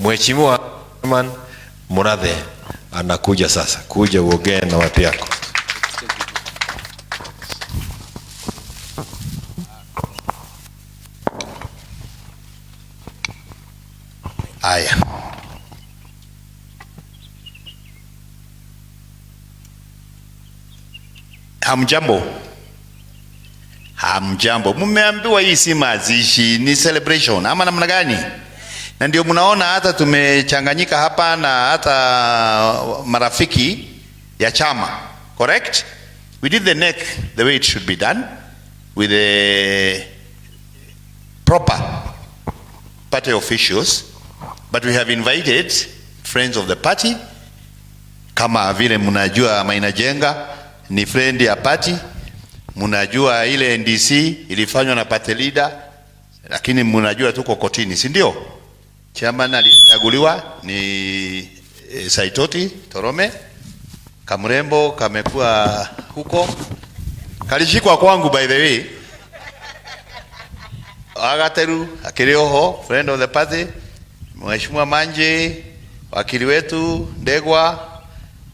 Mheshimiwa Murathe anakuja sasa, kuja uongee na watu yako. Aya. Hamjambo. Hamjambo. Mmeambiwa hii si mazishi, ni celebration ama namna gani? Na ndio mnaona hata tumechanganyika hapa na hata marafiki ya chama. Correct? We did the neck the way it should be done, with the proper party officials, but we have invited friends of the party. Kama vile mnajua Maina Jenga ni friend ya party, mnajua ile NDC ilifanywa na party leader, lakini mnajua tuko kotini, si ndio? Chairman alichaguliwa ni Saitoti Torome, Kamrembo kamekuwa huko, kalishikwa kwangu by the way. Agateru akirioho friend of the party, Mheshimiwa Manje wakili wetu Ndegwa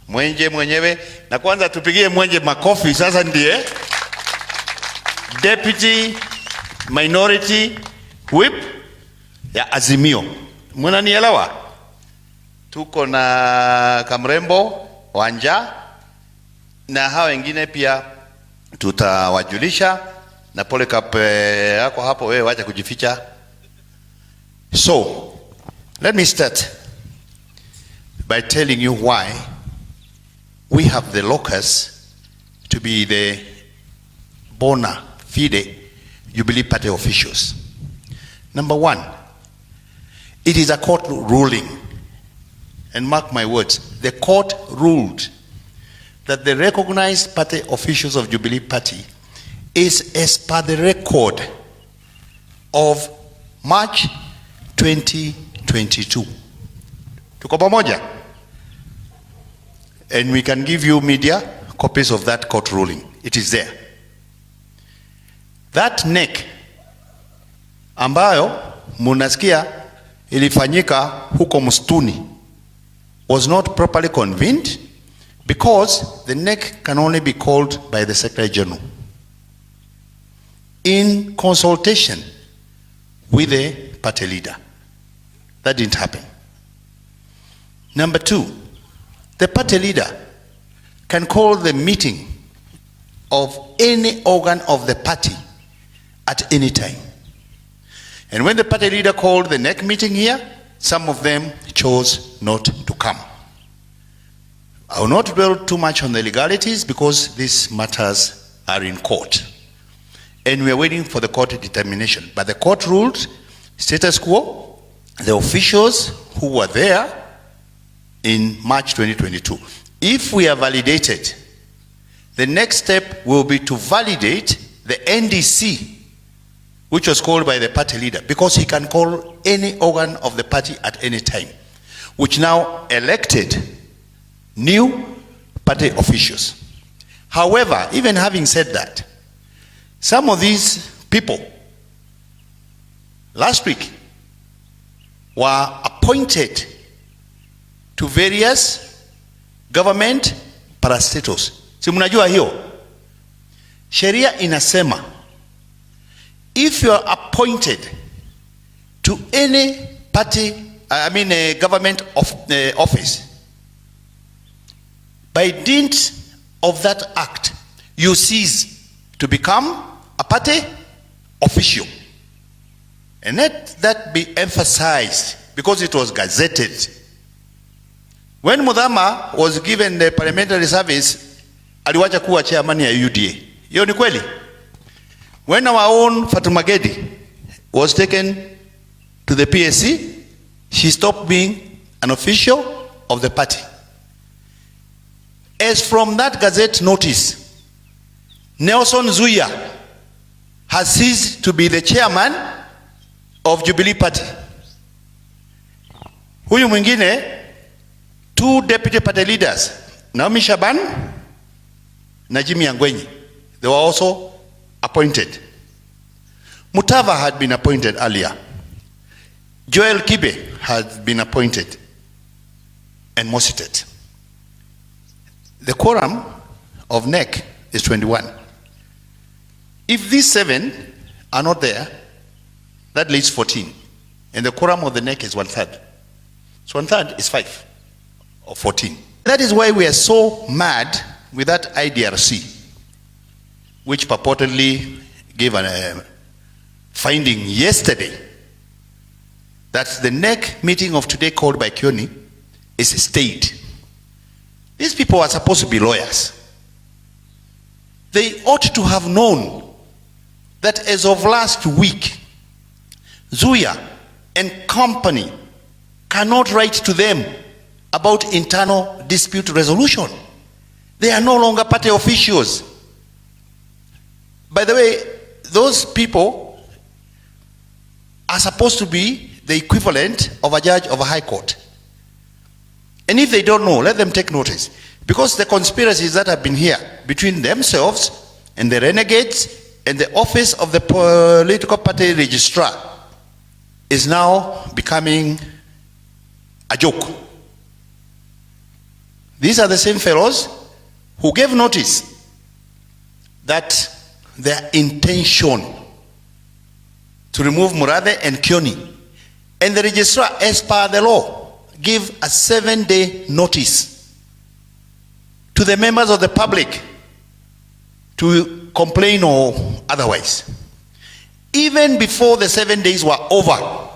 Mwenje mwenyewe, na kwanza tupigie Mwenje makofi. Sasa ndiye deputy minority whip ya Azimio. Mnanielewa? Tuko na Kamrembo Wanja na hao wengine pia tutawajulisha, na pole kape yako hapo, wewe wacha kujificha. So let me start by telling you why we have the locus to be the bona fide Jubilee Party officials. Number one, it is a court ruling, and mark my words, the court ruled that the recognized party officials of Jubilee Party is as per the record of March 2022. Tuko pamoja? And we can give you media copies of that court ruling. It is there. That neck ambayo munasikia ilifanyika huko mstuni was not properly convened, because the neck can only be called by the Secretary General in consultation with the party leader. That didn't happen. Number two, the party leader can call the meeting of any organ of the party at any time. And when the party leader called the next meeting here, some of them chose not to come. I will not dwell too much on the legalities, because these matters are in court. And we are waiting for the court determination. But the court ruled status quo. The officials who were there in March 2022. If we are validated, the next step will be to validate the NDC, which was called by the party leader, because he can call any organ of the party at any time, which now elected new party officials. However, even having said that, some of these people last week were appointed to various government parastatals. Si mnajua hiyo? Sheria inasema if you are appointed to any party, a government office, by dint of that act, you cease to become a party official. And let that be emphasized, because it was gazetted. When Mudhama was given the parliamentary service, aliwacha kuwa chairman ya UDA. Hiyo ni kweli? When our own Fatuma Gedi was taken to the PSC, she stopped being an official of the party. As from that gazette notice, Nelson Zuya has ceased to be the chairman of Jubilee Party. Huyu mwingine, two deputy party leaders, Naomi Shaban na Jimmy Angwenyi, they were also appointed. Mutava had been appointed earlier. Joel Kibe has been appointed and Mositet. The quorum of NEC is 21. If these 7 are not there, that leaves 14. And the quorum of the NEC is 1/3. So 1/3 is 5 or 14. That is why we are so mad with that IDRC, which purportedly gave a finding yesterday that the NEC meeting of today called by Kioni is stayed. These people are supposed to be lawyers. They ought to have known that as of last week, Zuya and company cannot write to them about internal dispute resolution. They are no longer party officials. By the way, those people are supposed to be the equivalent of a judge of a high court. And if they don't know, let them take notice. Because the conspiracies that have been here between themselves and the renegades and the office of the political party registrar is now becoming a joke. These are the same fellows who gave notice that their intention to remove Murathe and Kioni, and the registrar, as per the law, give a 7-day notice to the members of the public to complain or otherwise. Even before the 7 days were over,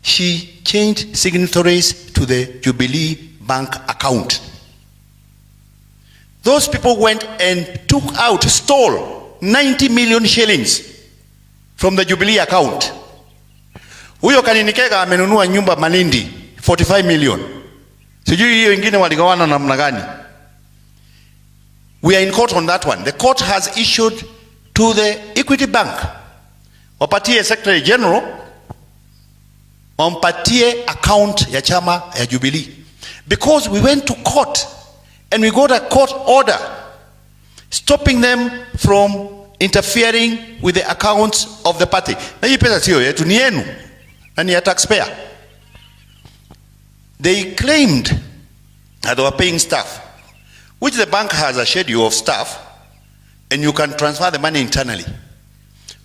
she changed signatories to the Jubilee bank account. Those people went and stole 90 million shillings from the Jubilee account. Huyo Kaninikega amenunua nyumba Malindi 45 million. Sijui hiyo ingine waligawana namna gani. We are in court on that one. The court has issued to the Equity Bank, wapatie Secretary General, wampatie account ya chama ya Jubilee. Because we went to court and we got a court order stopping them from interfering with the accounts of the party. Na hii pesa sio yetu, ni yenu na ni ya taxpayer. They claimed that they were paying staff, which the bank has a schedule of staff, and you can transfer the money internally.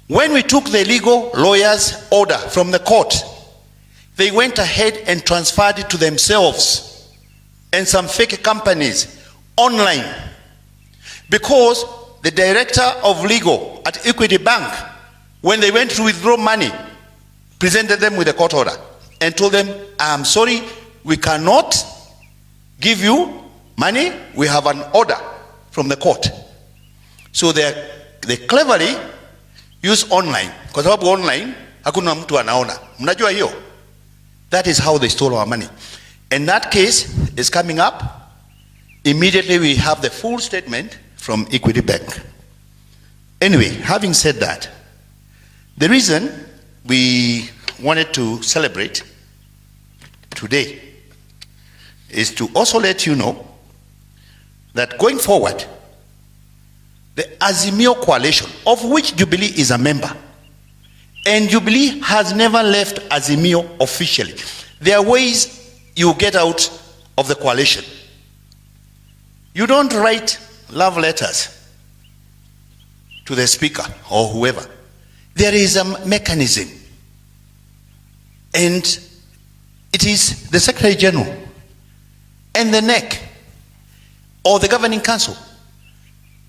When we took the legal lawyer's order from the court, they went ahead and transferred it to themselves and some fake companies online, because the director of legal at Equity Bank, when they went to withdraw money, presented them with a court order and told them, I'm sorry, we cannot give you money, we have an order from the court. So they cleverly use online, kwa sababu online hakuna mtu anaona. Mnajua hiyo? That is how they stole our money. And that case is coming up. Immediately we have the full statement from Equity Bank. Anyway, having said that, the reason we wanted to celebrate today is to also let you know that going forward, the Azimio coalition, of which Jubilee is a member, and Jubilee has never left Azimio officially. There are ways you get out of the coalition. You don't write love letters to the speaker or whoever. There is a mechanism, and it is the Secretary General and the NEC or the Governing Council.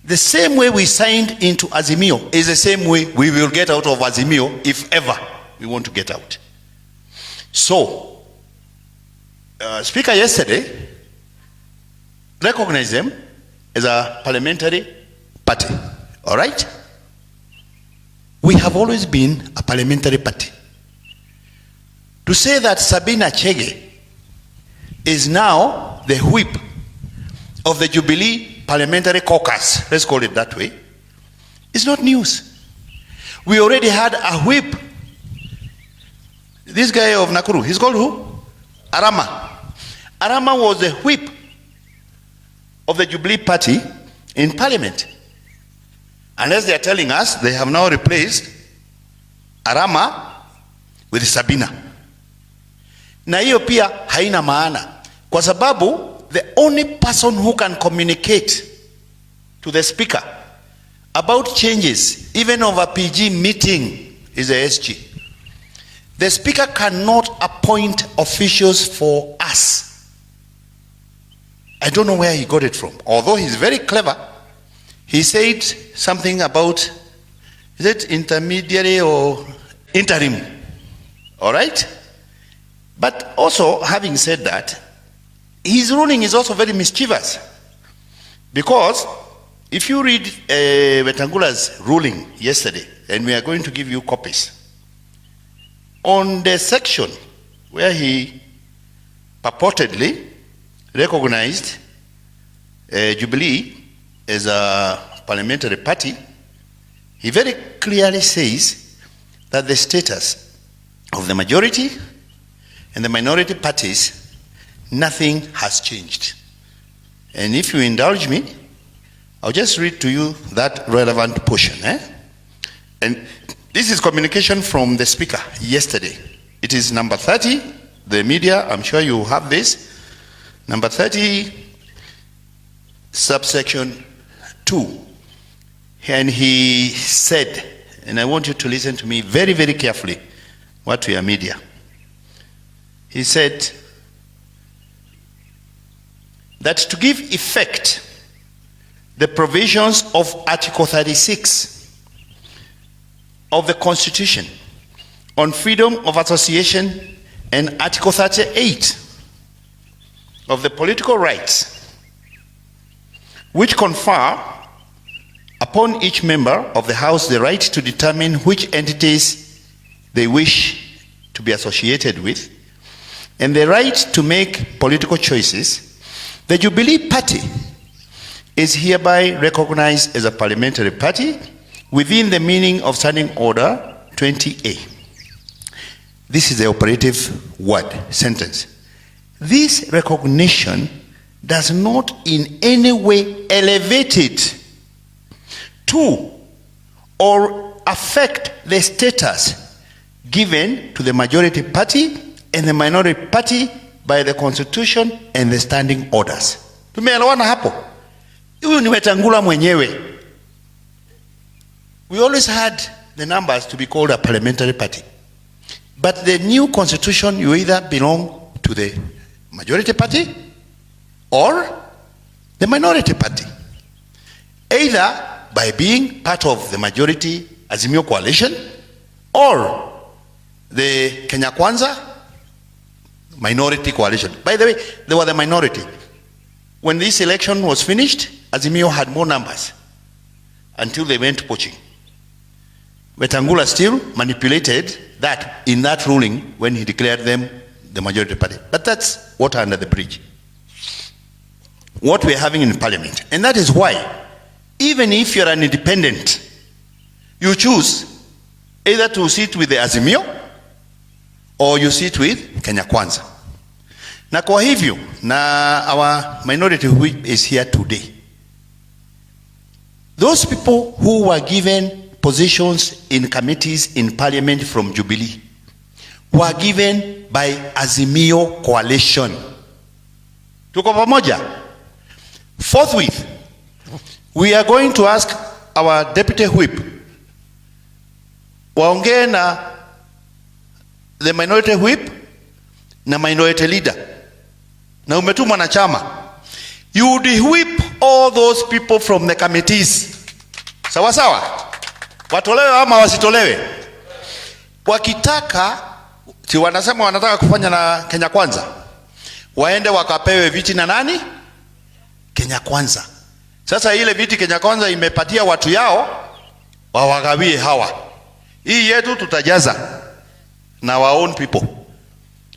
The same way we signed into Azimio is the same way we will get out of Azimio if ever we want to get out. So, Speaker yesterday recognized them as a parliamentary party. All right? We have always been a parliamentary party. To say that Sabina Chege is now the whip of the Jubilee Parliamentary Caucus, let's call it that way, is not news. We already had a whip. This guy of Nakuru, he's called who? Arama. Arama was the whip of the Jubilee Party in Parliament. Unless they are telling us they have now replaced Arama with Sabina. Na hiyo pia haina maana, kwa sababu the only person who can communicate to the speaker about changes, even of a PG meeting, is the SG. The speaker cannot appoint officials for us. I don't know where he got it from. Although he's very clever, he said something about, is it intermediary or interim? All right? But also, having said that, his ruling is also very mischievous. Because if you read Wetangula's ruling yesterday, and we are going to give you copies, on the section where he purportedly recognized Jubilee as a parliamentary party, he very clearly says that the status of the majority and the minority parties, nothing has changed. And if you indulge me, I'll just read to you that relevant portion. And this is communication from the speaker yesterday. It is number 30, the media, I'm sure you have this. Number 30, subsection 2. And he said, and I want you to listen to me very, very carefully, what we are media. He said that to give effect the provisions of Article 36 of the Constitution on freedom of association and Article 38 of the political rights, which confer upon each member of the House the right to determine which entities they wish to be associated with, and the right to make political choices, the Jubilee Party is hereby recognized as a parliamentary party within the meaning of Standing Order 20A. This is the operative word, sentence. This recognition does not in any way elevate it to or affect the status given to the majority party and the minority party by the Constitution and the standing orders. Tumeelewana hapo? Huyu ni Wetangula mwenyewe. We always had the numbers to be called a parliamentary party. But the new constitution, you either belong to the majority party or the minority party. Either by being part of the majority Azimio coalition or the Kenya Kwanza minority coalition. By the way, they were the minority. When this election was finished, Azimio had more numbers until they went poaching. Wetangula still manipulated that in that ruling when he declared them the majority party. But that's water under the bridge. What we're having in parliament. And that is why, even if you're an independent, you choose either to sit with the Azimio or you sit with Kenya Kwanza. Na kwa hivyo, na our minority whip is here today. Those people who were given positions in committees in parliament from Jubilee were given by Azimio coalition. Tuko pamoja? Forthwith, we are going to ask our deputy whip waongee na the minority whip na minority leader. Na umetumwa na chama. You would whip all those people from the committees. Sawa sawa? Watolewe ama wasitolewe? Wakitaka, si wanasema wanataka kufanya na Kenya Kwanza, waende wakapewe viti na nani? Kenya Kwanza. Sasa ile viti Kenya Kwanza imepatia watu yao, wawagawie hawa. Hii yetu tutajaza na our own people.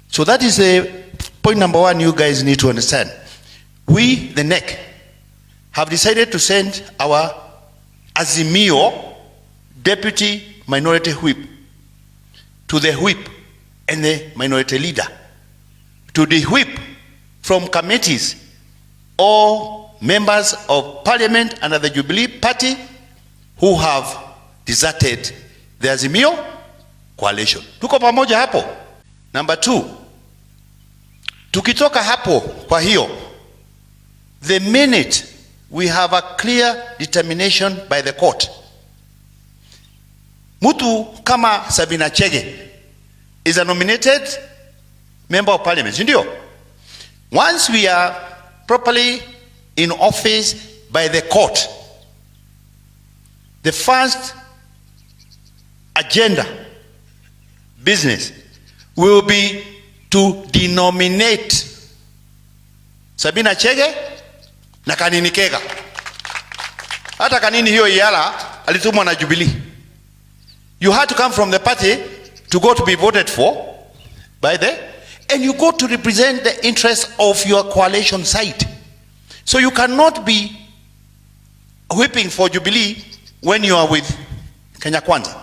So that is the point number one you guys need to understand. We, the NEC, have decided to send our Azimio deputy minority whip to the whip and the minority leader to the whip from committees or members of parliament under the Jubilee party who have deserted the Azimio coalition. Tuko pamoja hapo. Number 2, tukitoka hapo, kwa hiyo, the minute we have a clear determination by the court, mtu kama Sabina Chege is a nominated member of parliament, ndio? Once we are properly in office by the court, the first agenda business will be to denominate Sabina Chege na Kanini Kega. Hata Kanini hiyo Iyala alitumwa na Jubilee. You had to come from the party to go to be voted for by and you go to represent the interests of your coalition side. So you cannot be whipping for Jubilee when you are with Kenya Kwanza.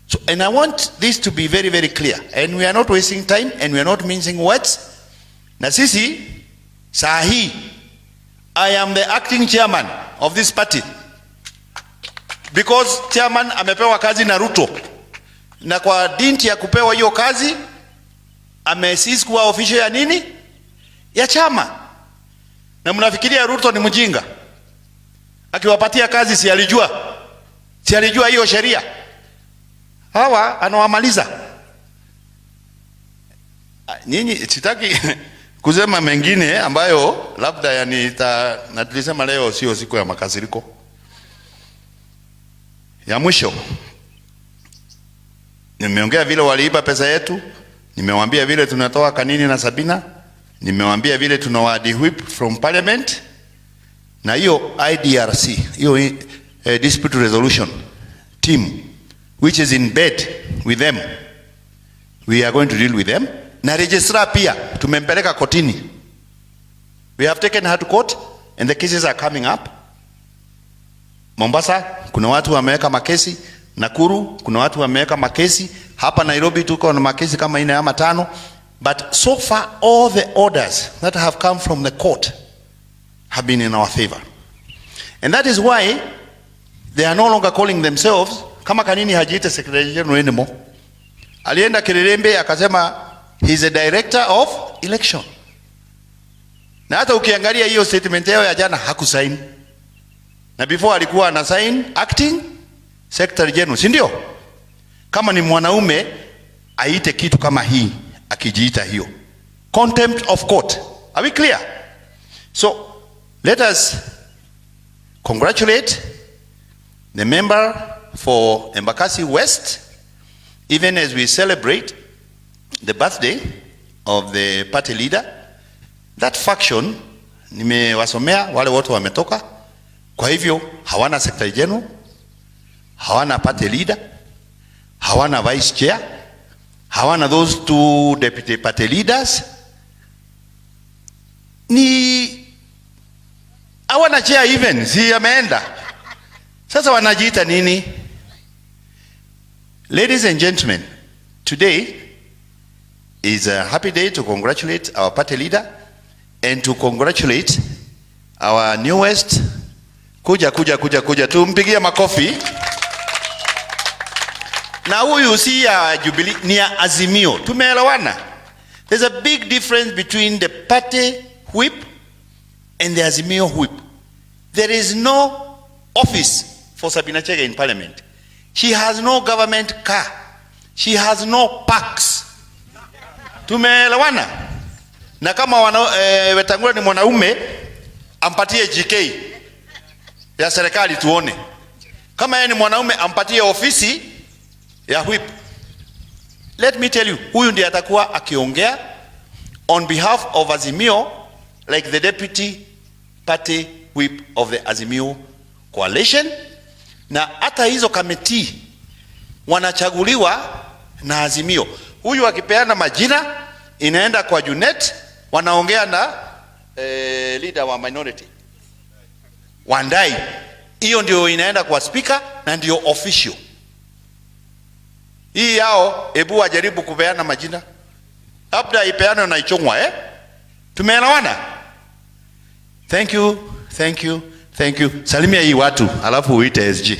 So, and I want this to be very, very clear. And we are not wasting time and we are not mincing words. Na sisi, sahi, I am the acting chairman of this party. Because chairman amepewa kazi na Ruto. Na kwa dinti ya kupewa hiyo kazi, amesisi kuwa official ya nini? Ya chama. Na mnafikiria Ruto ni mjinga? Akiwapatia kazi si alijua? Si alijua hiyo sheria? Hawa anawamaliza. Nyinyi sitaki kusema mengine ambayo labda yani na tulisema leo sio siku ya makasiriko. Ya mwisho, nimeongea vile waliiba pesa yetu, nimewaambia vile tunatoa Kanini na Sabina, nimewaambia vile tunawadi whip from parliament, na hiyo IDRC, hiyo dispute resolution team which is in bed with them, we are going to deal with them. Na registrar pia tumempeleka kotini. We have taken her to court and the cases are coming up. Mombasa kuna watu wameweka makesi, Nakuru kuna watu wameweka makesi, hapa Nairobi tuko na makesi kama 4 ama 5. But so far all the orders that have come from the court have been in our favor. And that is why they are no longer calling themselves, kama Kanini hajiita secretary general anymore. Alienda Kirerembe akasema he is a director of election. Na hata ukiangalia hiyo statement yao ya jana hakusaini. Na before alikuwa ana sign acting secretary general, si ndio? Kama ni mwanaume aite kitu kama hii akijiita hiyo. Contempt of court. Are we clear? So let us congratulate the member for Embakasi West, even as we celebrate the birthday of the party leader. That faction, nimewasomea wale wote wametoka. Kwa hivyo hawana secretary general, hawana party leader, hawana vice chair, hawana those 2 deputy party leaders, ni hawana chair even, si ameenda. Sasa wanajiita nini? Ladies and gentlemen, today is a happy day to congratulate our party leader and to congratulate our newest. Kuja tumpigie makofi. Na huyu si ya Jubilee, ni ya Azimio. Tumeelewana. There's a big difference between the party whip and the Azimio whip. There is no office for Sabina Chege in parliament. She has no government car. She has no parks. Tumeelewana. Na kama Wetangula ni mwanaume, ampatie GK ya serikali tuone. Kama yeye ni mwanaume, ampatie ofisi ya whip. Let me tell you, huyu ndiye atakuwa akiongea on behalf of Azimio like the deputy party whip of the Azimio coalition. Na hata hizo committee wanachaguliwa na Azimio. Huyu akipeana majina inaenda kwa Junet, wanaongea na leader wa minority Wandai, hiyo ndio inaenda kwa speaker na ndio official. Hii yao ebu wajaribu kupeana majina, labda ipeane na ichongwa. Tumeelewana? Thank you. Salimia hii watu alafu uite SG.